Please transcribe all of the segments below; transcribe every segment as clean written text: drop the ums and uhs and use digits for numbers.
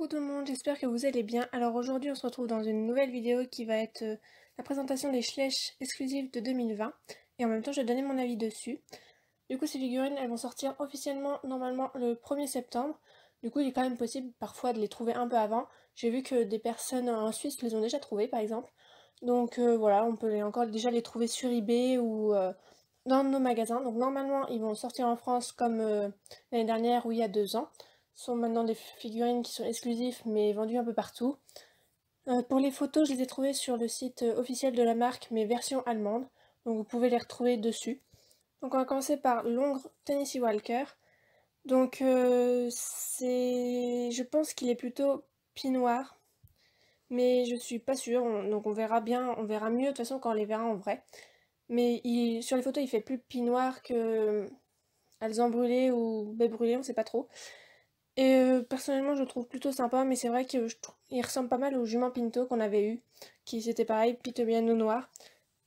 Coucou tout le monde, j'espère que vous allez bien. Alors aujourd'hui on se retrouve dans une nouvelle vidéo qui va être la présentation des Schleich exclusives de 2020 et en même temps je vais donner mon avis dessus. Du coup ces figurines elles vont sortir officiellement normalement le 1er septembre. Du coup il est quand même possible parfois de les trouver un peu avant. J'ai vu que des personnes en Suisse les ont déjà trouvées par exemple. Donc voilà, on peut encore déjà les trouver sur eBay ou dans nos magasins. Donc normalement ils vont sortir en France comme l'année dernière ou il y a 2 ans. Ce sont maintenant des figurines qui sont exclusives mais vendues un peu partout. Pour les photos, je les ai trouvées sur le site officiel de la marque, mais version allemande. Donc vous pouvez les retrouver dessus. Donc on va commencer par l'Hongre Tennessee Walker. Donc je pense qu'il est plutôt noir, mais je suis pas sûre. Donc on verra bien, on verra mieux de toute façon quand on les verra en vrai. Mais sur les photos, il fait plus noir que Alzan brûlé ou baie brûlée, on sait pas trop. Et personnellement, je le trouve plutôt sympa, mais c'est vrai qu'il ressemble pas mal au jument Pinto qu'on avait eu, qui c'était pareil, pitobiano noir.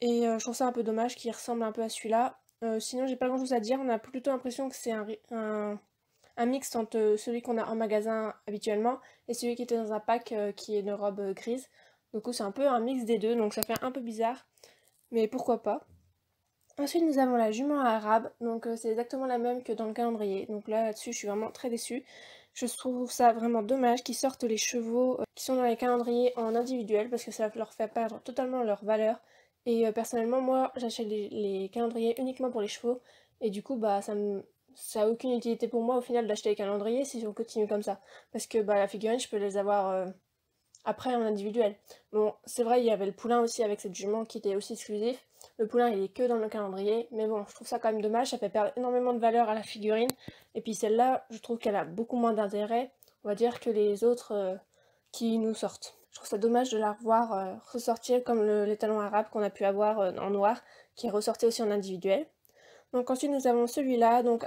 Et je trouve ça un peu dommage qu'il ressemble un peu à celui-là. Sinon, j'ai pas grand chose à dire, on a plutôt l'impression que c'est un mix entre celui qu'on a en magasin habituellement et celui qui était dans un pack qui est une robe grise. Du coup, c'est un peu un mix des deux, donc ça fait un peu bizarre, mais pourquoi pas. Ensuite, nous avons la jument arabe, donc c'est exactement la même que dans le calendrier. Donc là-dessus, je suis vraiment très déçue. Je trouve ça vraiment dommage qu'ils sortent les chevaux qui sont dans les calendriers en individuel parce que ça leur fait perdre totalement leur valeur. Et personnellement, moi, j'achète les calendriers uniquement pour les chevaux et du coup, bah, ça a aucune utilité pour moi au final d'acheter les calendriers si on continue comme ça. Parce que bah, la figurine, je peux les avoir après en individuel. Bon, c'est vrai, il y avait le poulain aussi avec cette jument qui était aussi exclusif. Le poulain, il est que dans le calendrier, mais bon, je trouve ça quand même dommage, ça fait perdre énormément de valeur à la figurine. Et puis celle-là, je trouve qu'elle a beaucoup moins d'intérêt, on va dire, que les autres qui nous sortent. Je trouve ça dommage de la revoir ressortir comme les talons arabes qu'on a pu avoir en noir, qui est ressorti aussi en individuel. Donc ensuite nous avons celui-là, donc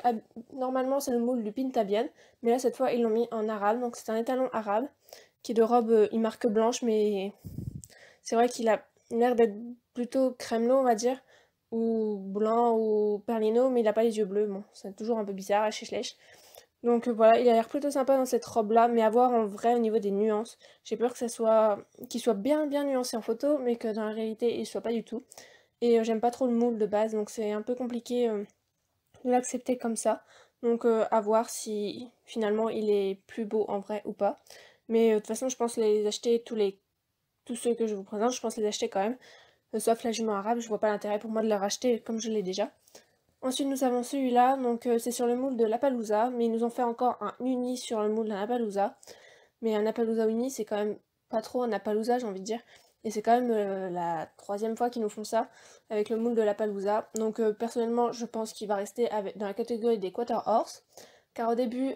normalement c'est le moule du Pintabian, mais là cette fois ils l'ont mis en arabe, donc c'est un étalon arabe qui est de robe une marque blanche, mais c'est vrai qu'il a l'air d'être plutôt crémelo, on va dire, ou blanc ou perlino, mais il a pas les yeux bleus. Bon, c'est toujours un peu bizarre à chez Schleich. Donc voilà, il a l'air plutôt sympa dans cette robe-là, mais à voir en vrai au niveau des nuances. J'ai peur que qu'il soit bien bien nuancé en photo, mais que dans la réalité il soit pas du tout. Et j'aime pas trop le moule de base, donc c'est un peu compliqué de l'accepter comme ça. Donc à voir si finalement il est plus beau en vrai ou pas. Mais de toute façon, je pense les acheter tous ceux que je vous présente, je pense les acheter quand même. Sauf la jument arabe, je vois pas l'intérêt pour moi de la racheter comme je l'ai déjà. Ensuite, nous avons celui-là, donc c'est sur le moule de l'Appaloosa, mais ils nous ont fait encore un uni sur le moule d'un Appaloosa. Mais un Appaloosa uni, c'est quand même pas trop un Appaloosa, j'ai envie de dire. Et c'est quand même la troisième fois qu'ils nous font ça avec le moule de l'Appaloosa. Donc personnellement, je pense qu'il va rester dans la catégorie des Quarter Horse. Car au début,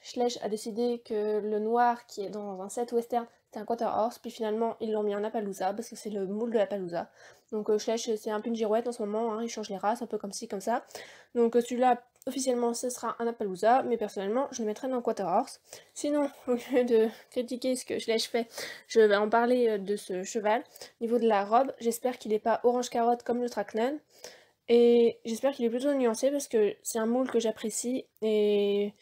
Schleich a décidé que le noir qui est dans un set western, c'était un Quarter Horse, puis finalement ils l'ont mis en Appaloosa parce que c'est le moule de l'Appaloosa. Donc Schleich c'est un peu une girouette en ce moment, hein, il change les races un peu comme ci, comme ça. Donc celui-là, officiellement ce sera un Appaloosa, mais personnellement je le mettrai dans Quarter Horse. Sinon, au lieu de critiquer ce que Schleich fait, je vais en parler de ce cheval. Au niveau de la robe, j'espère qu'il n'est pas orange carotte comme le Tracknell. Et j'espère qu'il est plutôt nuancé parce que c'est un moule que j'apprécie et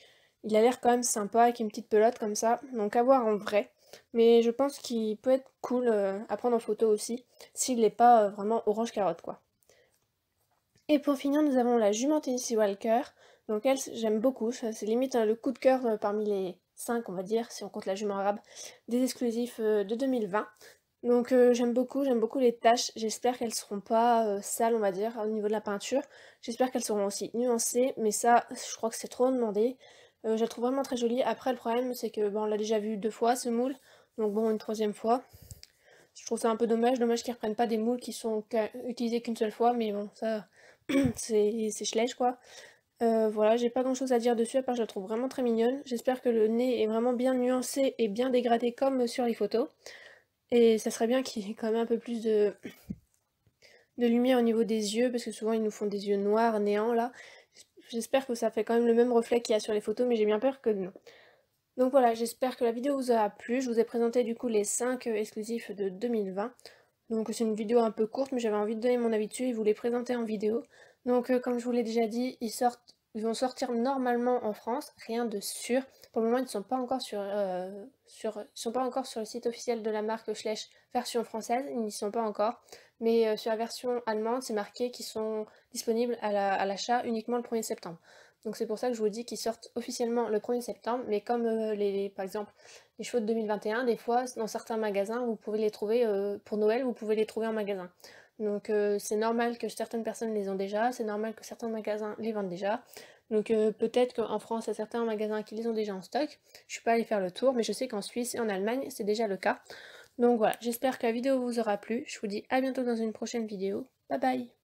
il a l'air quand même sympa avec une petite pelote comme ça. Donc à voir en vrai. Mais je pense qu'il peut être cool à prendre en photo aussi s'il n'est pas vraiment orange carotte quoi. Et pour finir, nous avons la jument Tennessee Walker. Donc elle, j'aime beaucoup. C'est limite le coup de cœur parmi les 5, on va dire, si on compte la jument arabe, des exclusifs de 2020. Donc j'aime beaucoup les taches. J'espère qu'elles seront pas sales, on va dire, au niveau de la peinture. J'espère qu'elles seront aussi nuancées, mais ça, je crois que c'est trop demandé. Je la trouve vraiment très jolie. Après, le problème, c'est que on l'a déjà vu 2 fois ce moule, donc bon, une troisième fois. Je trouve ça un peu dommage qu'ils reprennent pas des moules qui sont utilisés qu'une seule fois, mais bon, ça, c'est Schleich quoi. Voilà, j'ai pas grand chose à dire dessus, à part je la trouve vraiment très mignonne. J'espère que le nez est vraiment bien nuancé et bien dégradé comme sur les photos. Et ça serait bien qu'il y ait quand même un peu plus de lumière au niveau des yeux, parce que souvent ils nous font des yeux noirs, néants là. J'espère que ça fait quand même le même reflet qu'il y a sur les photos, mais j'ai bien peur que non. Donc voilà, j'espère que la vidéo vous a plu. Je vous ai présenté du coup les 5 exclusifs de 2020. Donc c'est une vidéo un peu courte, mais j'avais envie de donner mon avis dessus et vous les présenter en vidéo. Donc comme je vous l'ai déjà dit, ils sortent ils vont sortir normalement en France, rien de sûr. Pour le moment, ils ne sont pas encore ils sont pas encore sur le site officiel de la marque Schleich version française, ils n'y sont pas encore. Mais sur la version allemande, c'est marqué qu'ils sont disponibles à l'achat uniquement le 1er septembre. Donc c'est pour ça que je vous dis qu'ils sortent officiellement le 1er septembre, mais comme par exemple les chevaux de 2021, des fois dans certains magasins, vous pouvez les trouver pour Noël, vous pouvez les trouver en magasin. Donc c'est normal que certaines personnes les ont déjà, c'est normal que certains magasins les vendent déjà. Donc peut-être qu'en France, il y a certains magasins qui les ont déjà en stock. Je suis pas allée faire le tour, mais je sais qu'en Suisse et en Allemagne, c'est déjà le cas. Donc voilà, j'espère que la vidéo vous aura plu. Je vous dis à bientôt dans une prochaine vidéo. Bye bye!